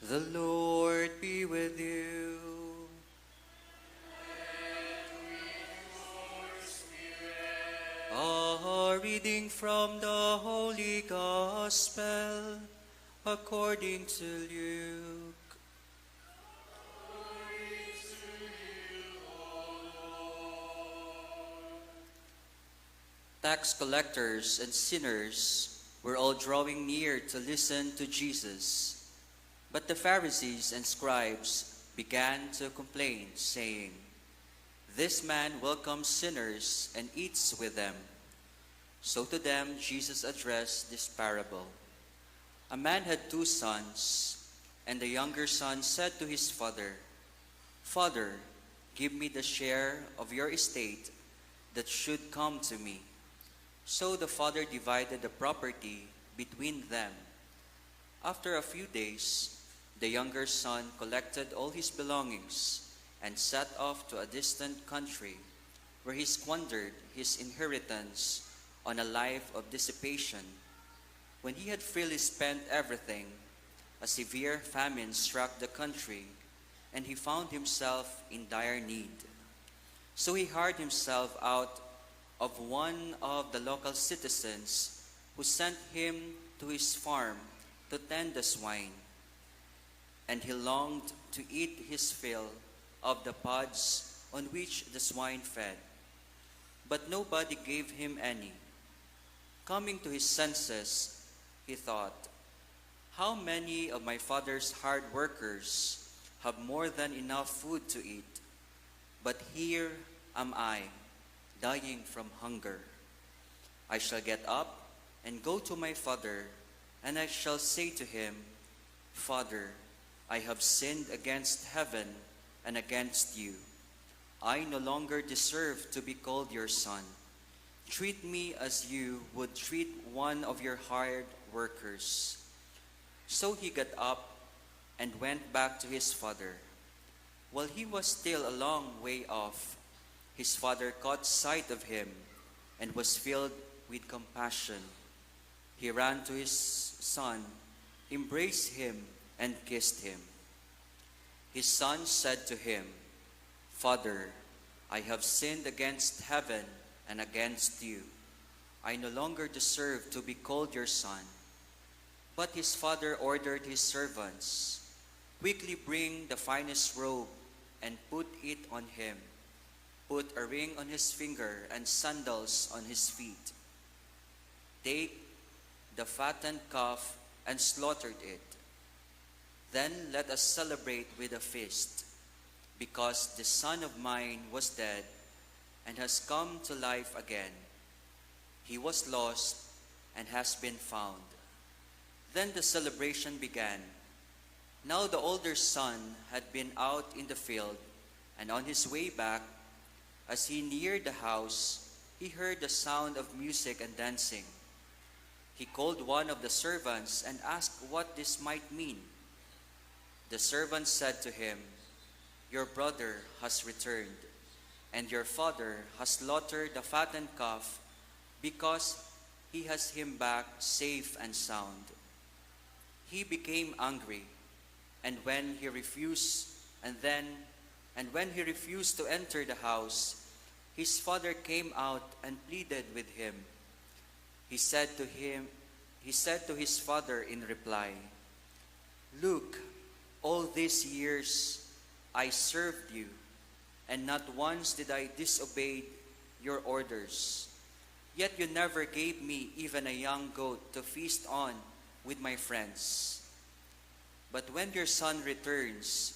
The Lord be with you. A reading from the Holy Gospel according to Luke. Tax collectors and sinners were all drawing near to listen to Jesus. But the Pharisees and scribes began to complain, saying, "This man welcomes sinners and eats with them." So to them Jesus addressed this parable. A man had 2 sons, and the younger son said to his father, "Father, give me the share of your estate that should come to me." So the father divided the property between them. After a few days, the younger son collected all his belongings and set off to a distant country, where he squandered his inheritance on a life of dissipation. When he had freely spent everything, a severe famine struck the country, and he found himself in dire need. So he hired himself out of one of the local citizens, who sent him to his farm to tend the swine. And he longed to eat his fill of the pods on which the swine fed. But nobody gave him any. Coming to his senses, he thought, "How many of my father's hard workers have more than enough food to eat? But here am I, dying from hunger. I shall get up and go to my father, and I shall say to him, 'Father, I have sinned against heaven and against you. I no longer deserve to be called your son. Treat me as you would treat one of your hired workers.' So he got up and went back to his father. While he was still a long way off, his father caught sight of him and was filled with compassion. He ran to his son, embraced him, and kissed him. His son said to him, 'Father, I have sinned against heaven and against you. I no longer deserve to be called your son.' But his father ordered his servants, 'Quickly bring the finest robe and put it on him. Put a ring on his finger and sandals on his feet. Take the fattened calf and slaughter it. Then let us celebrate with a feast, because this son of mine was dead and has come to life again. He was lost and has been found.' Then the celebration began. Now the older son had been out in the field, and on his way back, as he neared the house, he heard the sound of music and dancing. He called one of the servants and asked what this might mean. The servant said to him, 'Your brother has returned, and your father has slaughtered the fattened calf, because he has him back safe and sound.' He became angry, and when he refused to enter the house, his father came out and pleaded with him. He said to his father in reply, 'Look, all these years I served you, and not once did I disobey your orders. Yet you never gave me even a young goat to feast on with my friends. But when your son returns,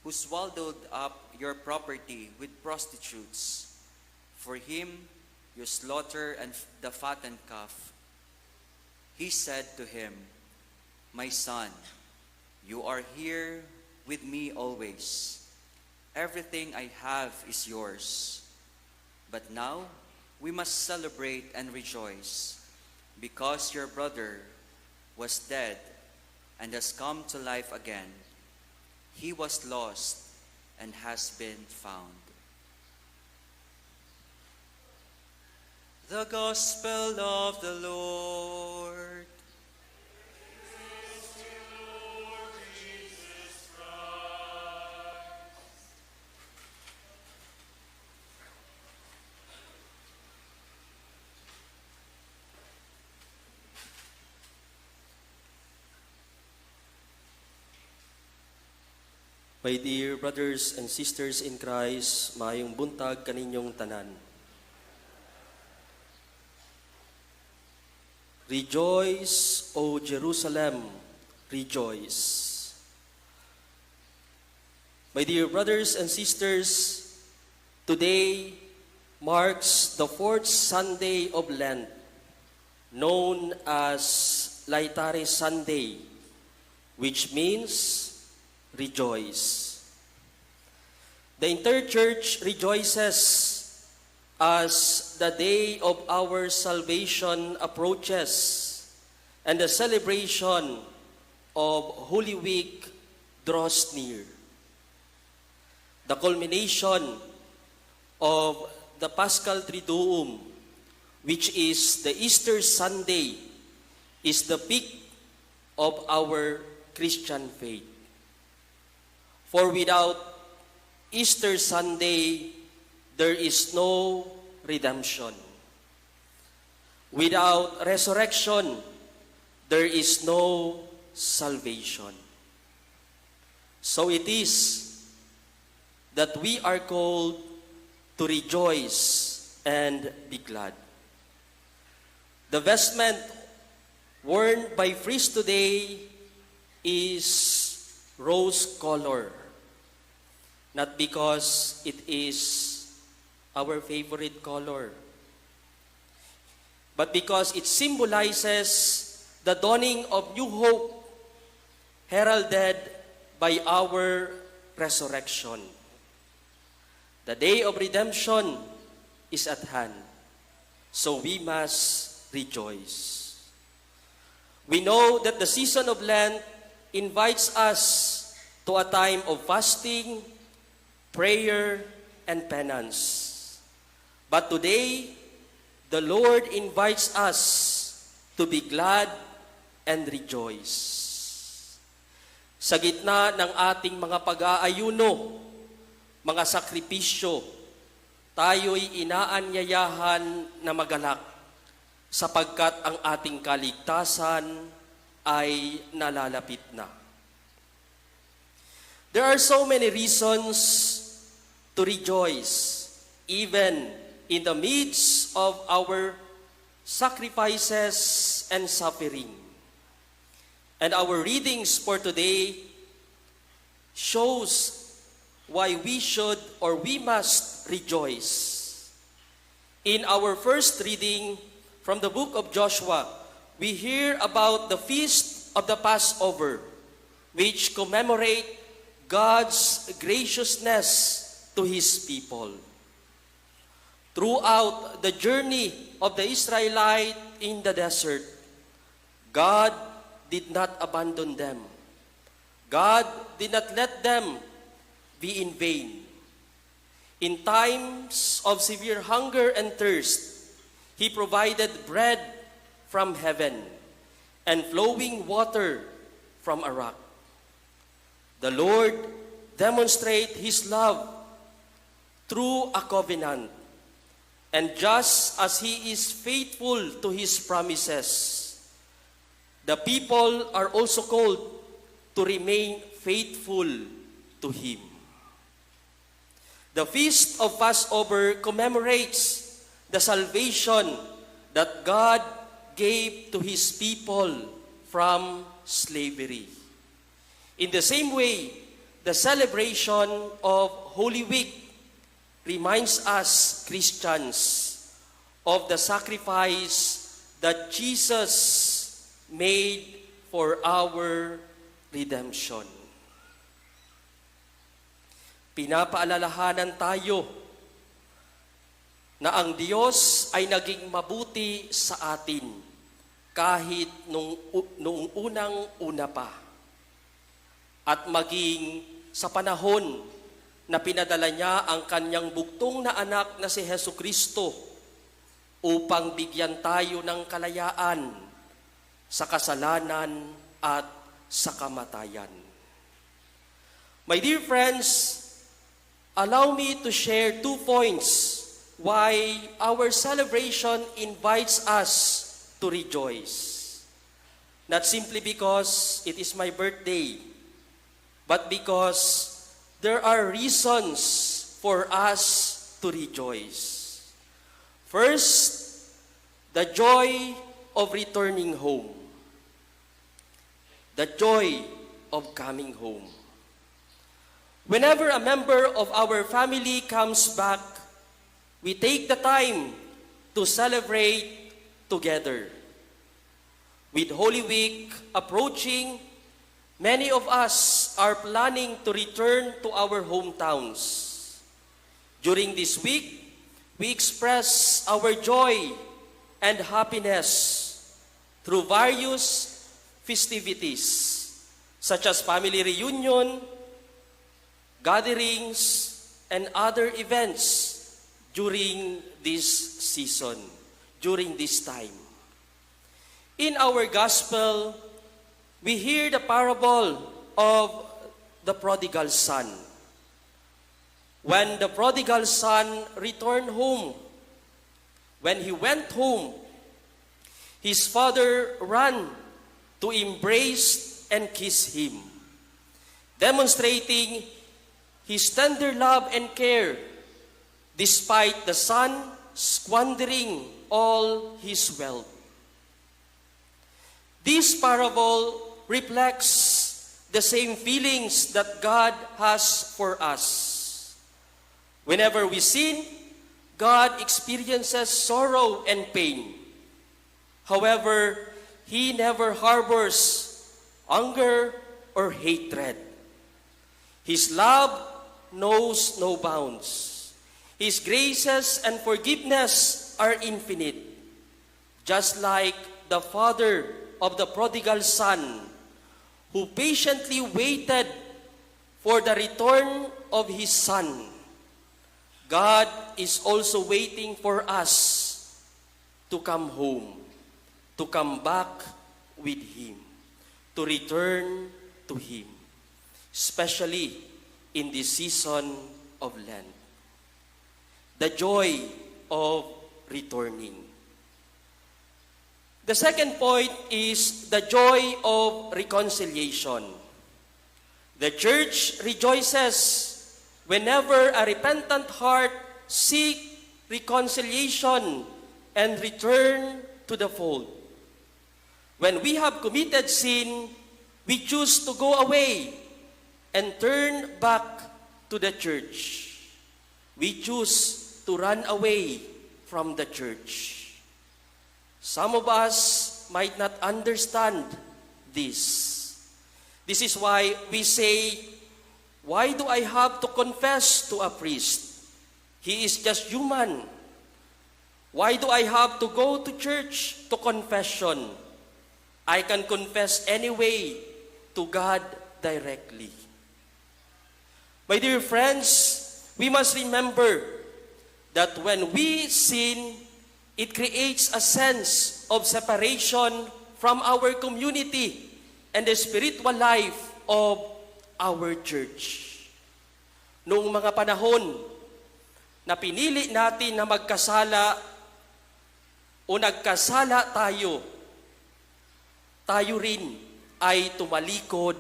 who swallowed up your property with prostitutes, for him you slaughter the fattened calf.' He said to him, 'My son, you are here with me always. Everything I have is yours. But now we must celebrate and rejoice, because your brother was dead and has come to life again. He was lost and has been found.'" The Gospel of the Lord. My dear brothers and sisters in Christ, maayong buntag kaninyong tanan. Rejoice, O Jerusalem, rejoice. My dear brothers and sisters, today marks the fourth Sunday of Lent, known as Laetare Sunday, which means rejoice. The entire church rejoices as the day of our salvation approaches and the celebration of Holy Week draws near. The culmination of the Paschal Triduum, which is the Easter Sunday, is the peak of our Christian faith. For without Easter Sunday, there is no redemption. Without resurrection, there is no salvation. So it is that we are called to rejoice and be glad. The vestment worn by priests today is rose color, not because it is our favorite color, but because it symbolizes the dawning of new hope heralded by our resurrection. The day of redemption is at hand, so we must rejoice. We know that the season of Lent invites us to a time of fasting, prayer, and penance. But today, the Lord invites us to be glad and rejoice. Sa gitna ng ating mga pag-aayuno, mga sakripisyo, tayo'y inaanyayahan na magalak sapagkat ang ating kaligtasan ay nalalapit na. There are so many reasons to rejoice, even in the midst of our sacrifices and suffering. And our readings for today shows why we should or we must rejoice. In our first reading from the book of Joshua, we hear about the feast of the Passover, which commemorate God's graciousness to His people. Throughout the journey of the Israelites in the desert, God did not abandon them. God did not let them be in vain. In times of severe hunger and thirst, He provided bread from heaven and flowing water from a rock. The Lord demonstrates His love through a covenant. And just as He is faithful to His promises, the people are also called to remain faithful to Him. The Feast of Passover commemorates the salvation that God gave to His people from slavery. In the same way, the celebration of Holy Week reminds us Christians of the sacrifice that Jesus made for our redemption. Pinapaalalahanan tayo na ang Diyos ay naging mabuti sa atin kahit noong unang-una pa. At maging sa panahon na pinadala niya ang kanyang buktong na anak na si Jesucristo upang bigyan tayo ng kalayaan sa kasalanan at sa kamatayan. My dear friends, allow me to share 2 points why our celebration invites us to rejoice. Not simply because it is my birthday, but because there are reasons for us to rejoice. First, the joy of returning home. The joy of coming home. Whenever a member of our family comes back, we take the time to celebrate together. With Holy Week approaching, many of us are planning to return to our hometowns. During this week, we express our joy and happiness through various festivities, such as family reunion, gatherings, and other events during this season, during this time. In our gospel, we hear the parable of the prodigal son. When the prodigal son returned home, when he went home, his father ran to embrace and kiss him, demonstrating his tender love and care despite the son squandering all his wealth. This parable reflects the same feelings that God has for us. Whenever we sin, God experiences sorrow and pain. However, He never harbors anger or hatred. His love knows no bounds. His graces and forgiveness are infinite, just like the father of the prodigal son, who patiently waited for the return of his son. God is also waiting for us to come home, to come back with Him, to return to Him, especially in this season of Lent. The joy of returning. The second point is the joy of reconciliation. The church rejoices whenever a repentant heart seeks reconciliation and return to the fold. When we have committed sin, we choose to go away and turn back to the church. We choose to run away from the church. Some of us might not understand this. This is why we say, why do I have to confess to a priest? He is just human. Why do I have to go to church to confession? I can confess anyway to God directly. My dear friends, we must remember that when we sin, it creates a sense of separation from our community and the spiritual life of our church. Noong mga panahon na pinili natin na magkasala o nagkasala tayo, tayo rin ay tumalikod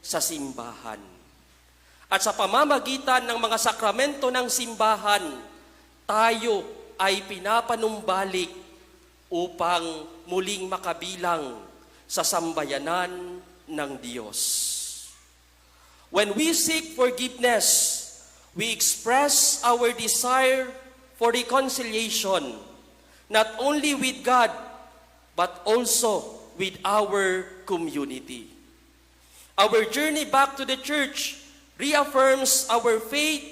sa simbahan. At sa pamamagitan ng mga sakramento ng simbahan, tayo ay pinapanumbalik upang muling makabilang sa sambayanan ng Diyos. When we seek forgiveness, we express our desire for reconciliation, not only with God, but also with our community. Our journey back to the church reaffirms our faith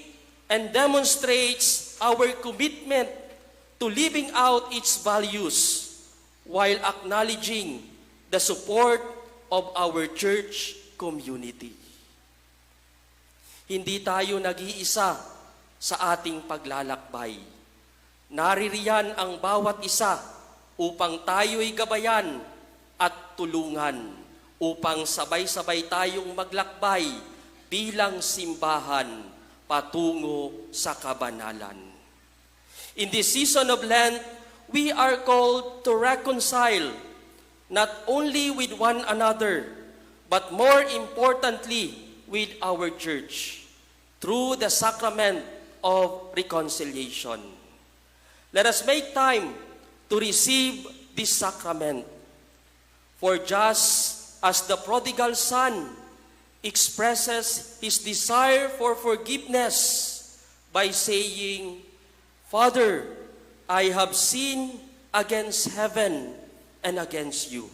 and demonstrates our commitment to living out its values while acknowledging the support of our church community. Hindi tayo nag-iisa sa ating paglalakbay. Naririyan ang bawat isa upang tayo'y gabayan at tulungan upang sabay-sabay tayong maglakbay bilang simbahan patungo sa kabanalan. In this season of Lent, we are called to reconcile not only with one another, but more importantly, with our church. through the sacrament of reconciliation. Let us make time to receive this sacrament. For just as the prodigal son expresses his desire for forgiveness by saying, "Father, I have sinned against heaven and against you."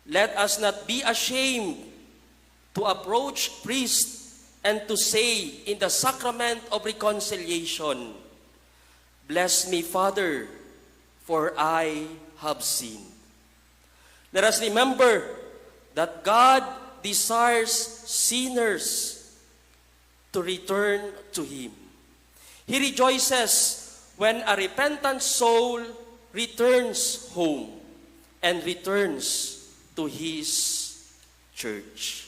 Let us not be ashamed to approach priest and to say in the sacrament of reconciliation, "Bless me, Father, for I have sinned." Let us remember that God desires sinners to return to Him. He rejoices when a repentant soul returns home and returns to His church.